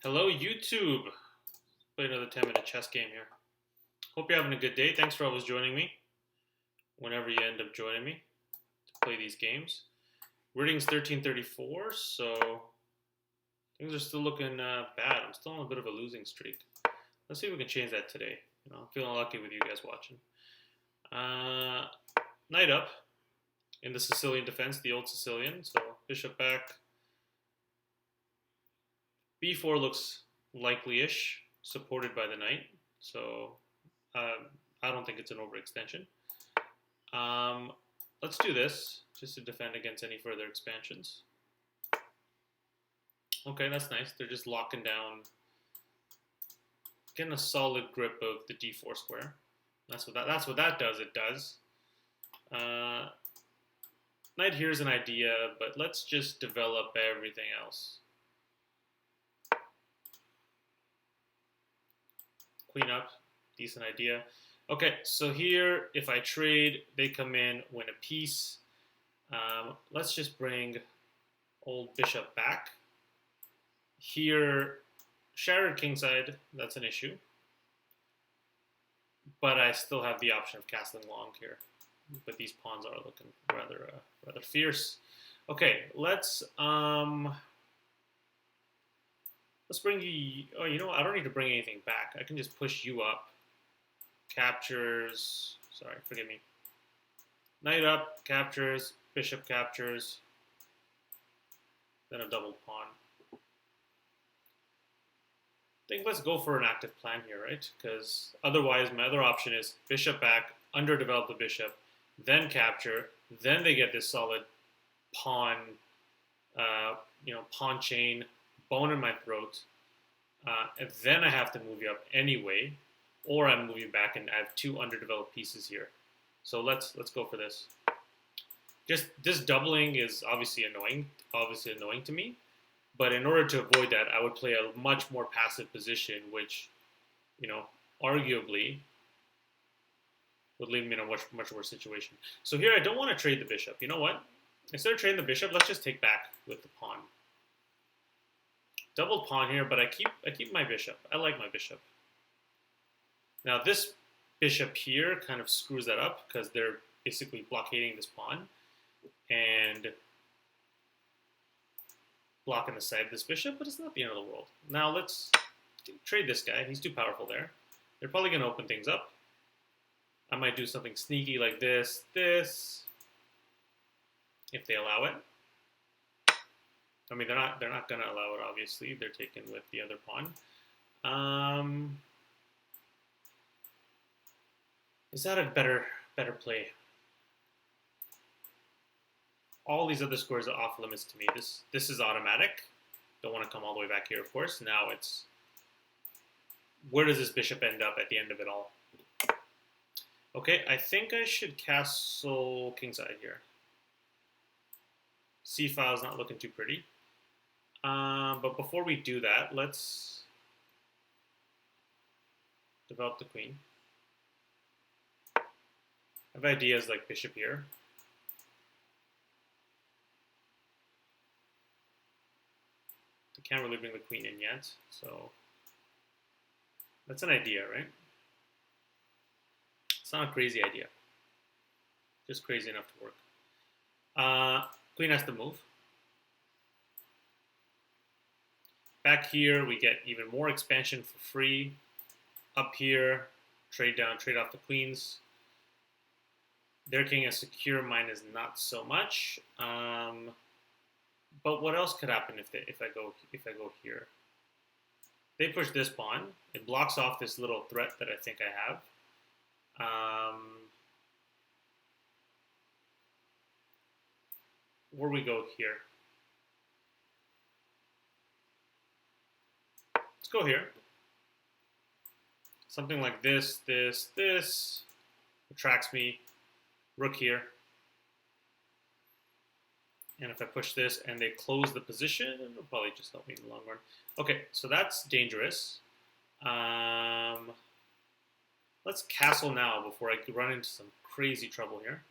Hello, YouTube. Play another 10-minute chess game here. Hope you're having a good day. Thanks for always joining me. Whenever you end up joining me to play these games. Rating's 1334, so things are still looking bad. I'm still on a bit of a losing streak. Let's see if we can change that today. I'm feeling lucky with you guys watching. Knight up in the Sicilian defense, the old Sicilian. So bishop back. B4 looks likely-ish, supported by the knight. So I don't think it's an overextension. Let's do this, just to defend against any further expansions. Okay, that's nice. They're just locking down, getting a solid grip of the d4 square. That's what that does. It does. Knight here's an idea, but let's just develop everything else. Queen up, decent idea. Okay, so here, if I trade, they come in, win a piece. Let's just bring old bishop back. Here, shattered kingside, that's an issue. But I still have the option of castling long here. But these pawns are looking rather fierce. Okay, let's bring you. Oh, you know what? I don't need to bring anything back. I can just push you up. Captures. Sorry, forgive me. Knight up, captures, bishop captures. Then a double pawn. I think let's go for an active plan here, right? Because otherwise, my other option is bishop back, underdevelop the bishop, then capture, then they get this solid pawn, pawn chain, bone in my throat, and then I have to move you up anyway, or I'm moving back and I have two underdeveloped pieces here. So let's go for this. Just this doubling is obviously annoying to me, but in order to avoid that, I would play a much more passive position, which, arguably would leave me in a much worse situation. So here I don't want to trade the bishop. You know what? Instead of trading the bishop, let's just take back with the pawn. Double pawn here, but I keep my bishop. I like my bishop. Now this bishop here kind of screws that up because they're basically blockading this pawn and blocking the side of this bishop, but it's not the end of the world. Now let's trade this guy. He's too powerful there. They're probably going to open things up. I might do something sneaky like this, if they allow it. I mean, they're not going to allow it, obviously. They're taken with the other pawn. Is that a better play? All these other squares are off limits to me. This is automatic. Don't want to come all the way back here, of course. Now it's, where does this bishop end up at the end of it all? Okay, I think I should castle kingside here. C-file is not looking too pretty. But before we do that, let's develop the queen. I have ideas like bishop here. I can't really bring the queen in yet, so that's an idea, right? It's not a crazy idea. Just crazy enough to work. Queen has to move. Back here, we get even more expansion for free. Up here, trade down, trade off the queens. Their king is secure, mine is not so much. But what else could happen if I go here? They push this pawn. It blocks off this little threat that I think I have. Where we go here? Let's go here. Something like this attracts me. Rook here. And if I push this and they close the position, it'll probably just help me in the long run. Okay, so that's dangerous. Let's castle now before I run into some crazy trouble here.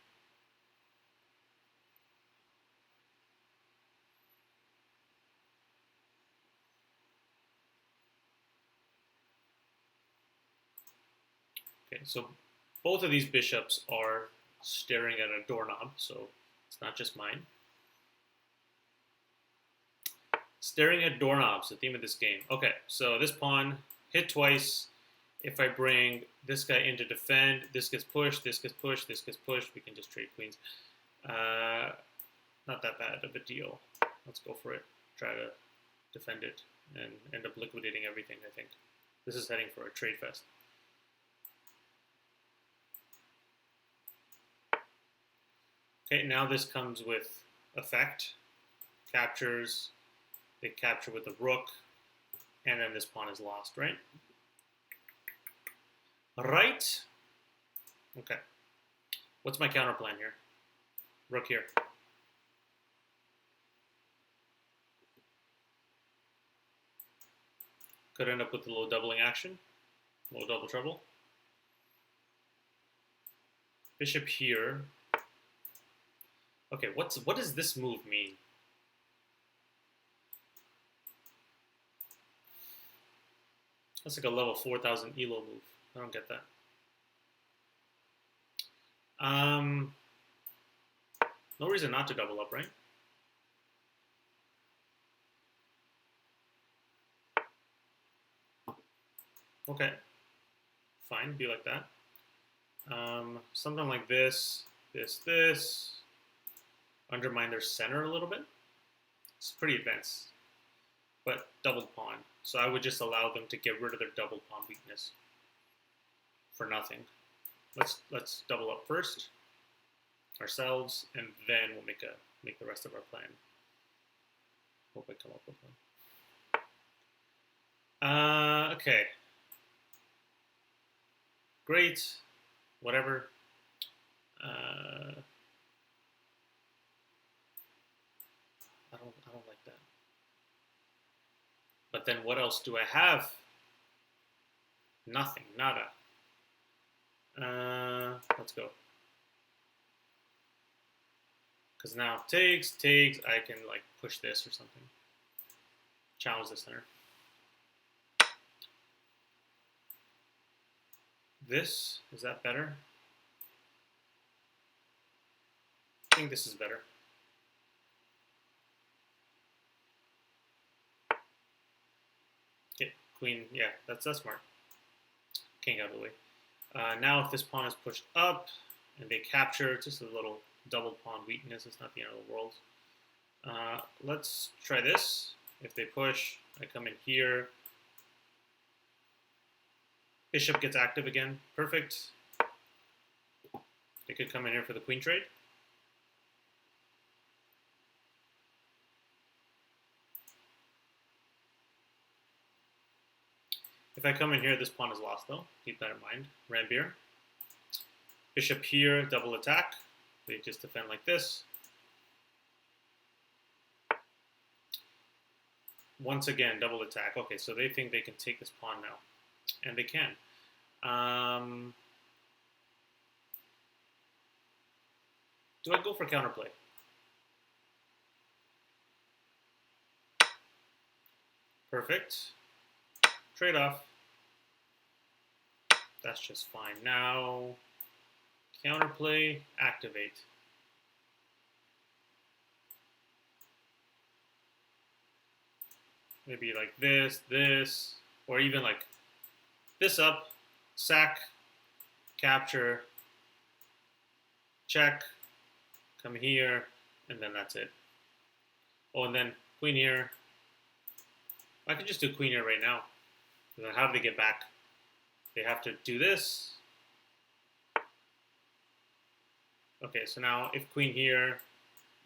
Okay, so both of these bishops are staring at a doorknob, so it's not just mine. Staring at doorknobs, the theme of this game. Okay, so this pawn hit twice. If I bring this guy in to defend, this gets pushed, this gets pushed, this gets pushed. We can just trade queens. Not that bad of a deal. Let's go for it. Try to defend it and end up liquidating everything, I think. This is heading for a trade fest. Okay, now this comes with effect. Captures. They capture with the rook. And then this pawn is lost, right? Right? Okay. What's my counter plan here? Rook here. Could end up with a little doubling action. A little double trouble. Bishop here. Okay, what does this move mean? That's like a level 4000 elo move. I don't get that. No reason not to double up, right? Okay. Fine, be like that. Something like this, this. Undermine their center a little bit. It's pretty advanced. But double pawn. So I would just allow them to get rid of their double pawn weakness. For nothing. Let's double up first. Ourselves, and then we'll make the rest of our plan. Hope I come up with one. Okay. Great. Whatever. I don't like that. But then what else do I have? Nothing. Nada. Let's go. Because now takes, I can like push this or something. Challenge the center. This, is that better? I think this is better. Okay, queen, yeah, that's smart. King out of the way. Now if this pawn is pushed up and they capture, it's just a little double pawn weakness. It's not the end of the world. Let's try this. If they push, I come in here. Bishop gets active again. Perfect. They could come in here for the queen trade. If I come in here, this pawn is lost though. Keep that in mind. Rambier. Bishop here, double attack. They just defend like this. Once again, double attack. Okay, so they think they can take this pawn now. And they can. Do I go for counterplay? Perfect. Trade-off. That's just fine. Now, counterplay, activate. Maybe like this, or even like this up, sack, capture, check, come here, and then that's it. Oh, and then queen here. I could just do queen here right now. And then how do they get back? They have to do this. Okay, so now if queen here,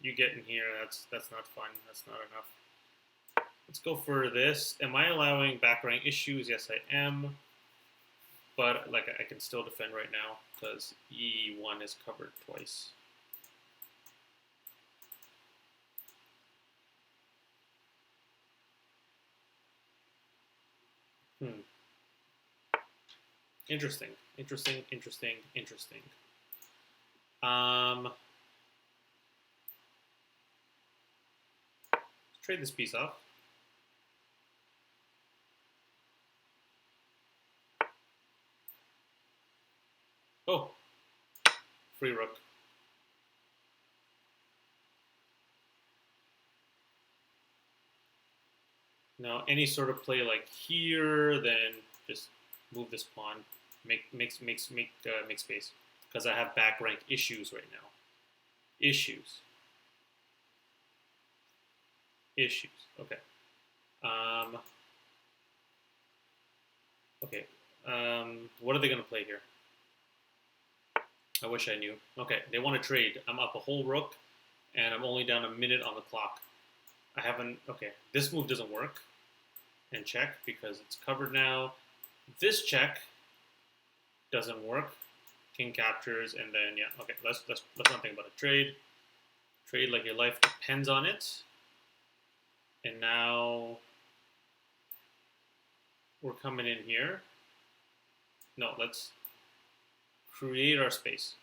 you get in here, that's not fun. That's not enough. Let's go for this. Am I allowing back rank issues? Yes, I am. But like I can still defend right now because E1 is covered twice. Interesting. Let's trade this piece off. Oh, free rook. Now, any sort of play like here, then just move this pawn, make space, because I have back rank issues right now. Issues. Okay. Um, okay. What are they gonna play here? I wish I knew. Okay, they want to trade. I'm up a whole rook, and I'm only down a minute on the clock. I haven't. Okay, this move doesn't work. And check because it's covered now. This check doesn't work. King captures, and then yeah. Okay, let's not think about a trade. Trade like your life depends on it. And now we're coming in here. No, let's create our space.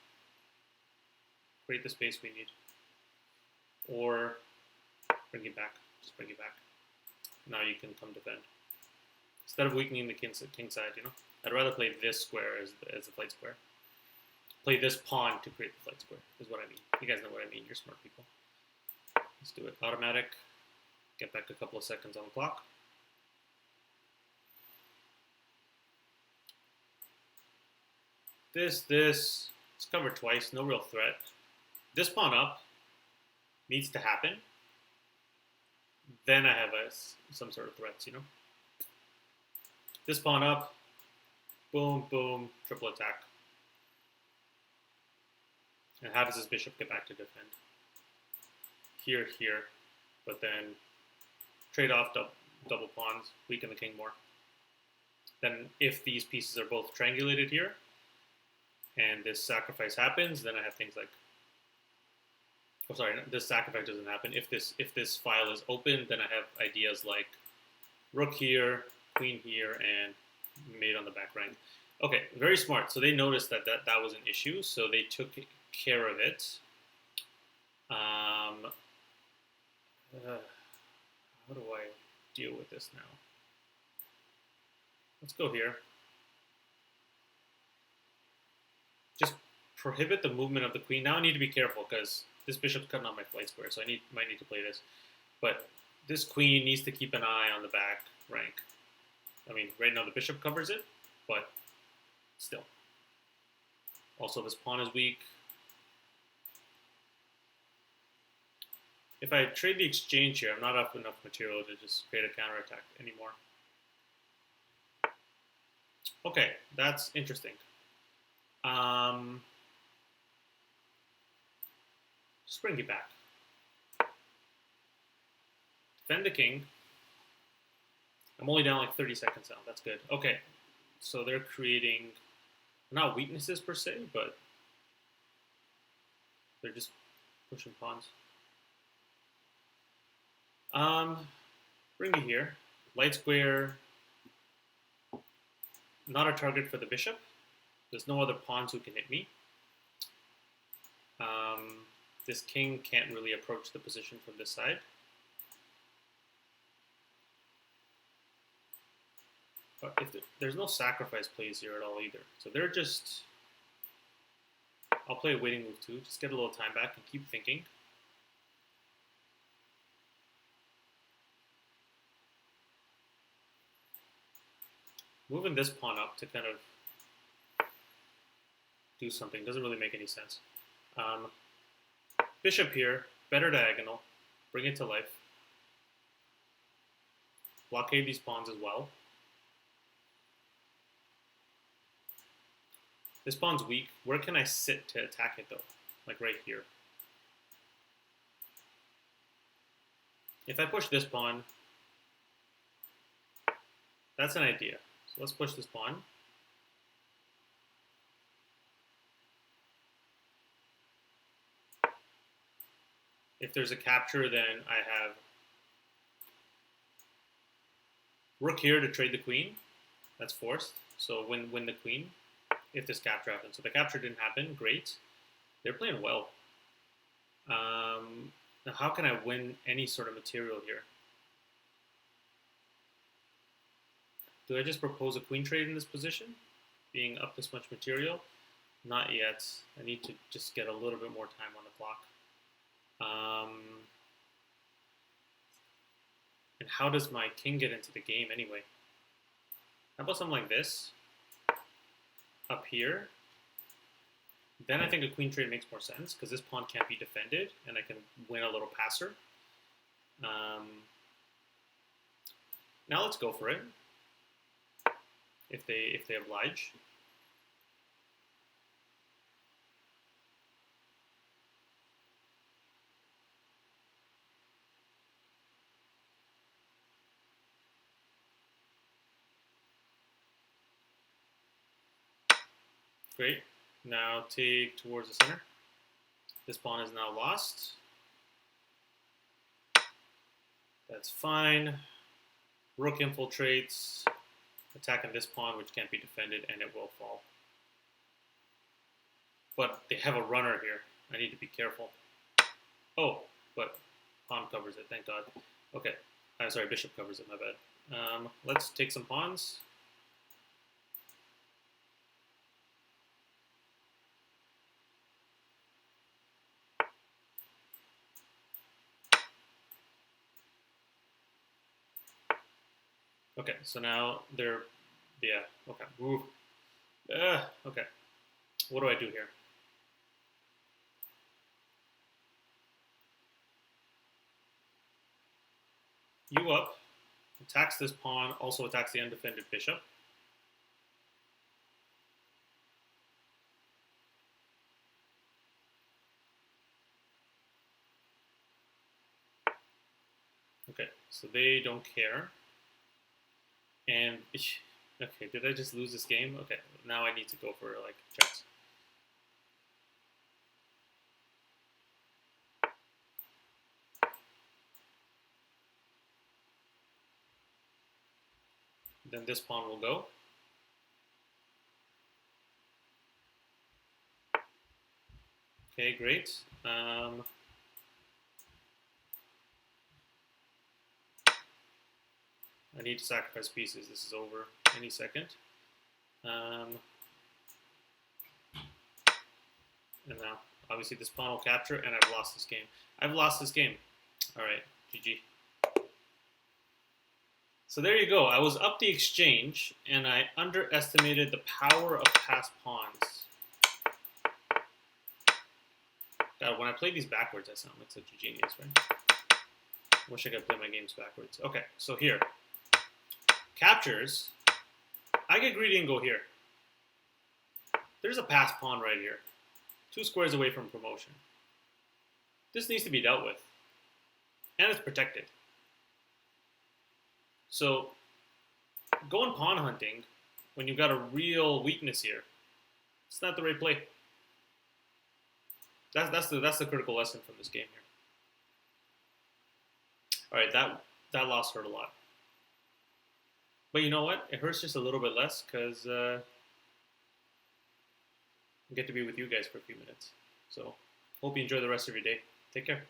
Create the space we need. Or bring it back. Just bring it back. Now you can come defend. Instead of weakening the king side, you know? I'd rather play this square as the flight square. Play this pawn to create the flight square, is what I mean. You guys know what I mean. You're smart people. Let's do it. Automatic. Get back a couple of seconds on the clock. This. It's covered twice. No real threat. This pawn up needs to happen. Then I have some sort of threats, you know? This pawn up. Boom, boom. Triple attack. And how does this bishop get back to defend? Here. But then trade off double pawns, weaken the king more. Then if these pieces are both triangulated here, and this sacrifice happens, then I have things like, oh sorry, this sacrifice doesn't happen. If this file is open, then I have ideas like rook here, queen here, and mate on the back rank. Okay, very smart. So they noticed that was an issue, so they took care of it. How do I deal with this now? Let's go here. Just prohibit the movement of the queen. Now I need to be careful because this bishop's cutting off my flight square, so I might need to play this. But this queen needs to keep an eye on the back rank. I mean, right now the bishop covers it, but still. Also, this pawn is weak. If I trade the exchange here, I'm not up enough material to just create a counterattack anymore. Okay, that's interesting. Just bring it back. Defend the king. I'm only down like 30 seconds now. That's good. Okay, so they're creating, not weaknesses per se, but they're just pushing pawns. Bring it here. Light square. Not a target for the bishop. There's no other pawns who can hit me. This king can't really approach the position from this side. But there's no sacrifice plays here at all either. So they're just... I'll play a waiting move too. Just get a little time back and keep thinking. Moving this pawn up to kind of do something doesn't really make any sense. Bishop here, better diagonal, bring it to life. Blockade these pawns as well. This pawn's weak. Where can I sit to attack it though? Like right here. If I push this pawn, that's an idea. So let's push this pawn. If there's a capture, then I have rook here to trade the queen. That's forced. So win the queen if this capture happens. So the capture didn't happen. Great. They're playing well. Now how can I win any sort of material here? Do I just propose a queen trade in this position, being up this much material? Not yet. I need to just get a little bit more time on the clock. And how does my king get into the game anyway? How about something like this? Up here. Then I think a queen trade makes more sense because this pawn can't be defended and I can win a little passer. Now let's go for it. If they oblige. Great. Now take towards the center. This pawn is now lost. That's fine. Rook infiltrates, attacking this pawn, which can't be defended, and it will fall. But they have a runner here. I need to be careful. Oh, but pawn covers it, thank God. Okay, I'm sorry, bishop covers it, my bad. Let's take some pawns. Okay, so now they're, yeah, okay. Ooh. Okay, what do I do here? You up, attacks this pawn, also attacks the undefended bishop. Okay, so they don't care. And, okay, did I just lose this game? Okay, now I need to go for, like, checks. Then this pawn will go. Okay, great. I need to sacrifice pieces. This is over any second. And now, obviously, this pawn will capture, and I've lost this game. I've lost this game. All right, GG. So there you go. I was up the exchange, and I underestimated the power of passed pawns. God, when I play these backwards, I sound like such a genius, right? Wish I could play my games backwards. Okay, so here. Captures. I get greedy and go here. There's a passed pawn right here. 2 squares away from promotion. This needs to be dealt with. And it's protected. So, going pawn hunting when you've got a real weakness here, it's not the right play. That's the critical lesson from this game here. All right, that loss hurt a lot. But you know what? It hurts just a little bit less because I get to be with you guys for a few minutes. So, hope you enjoy the rest of your day. Take care.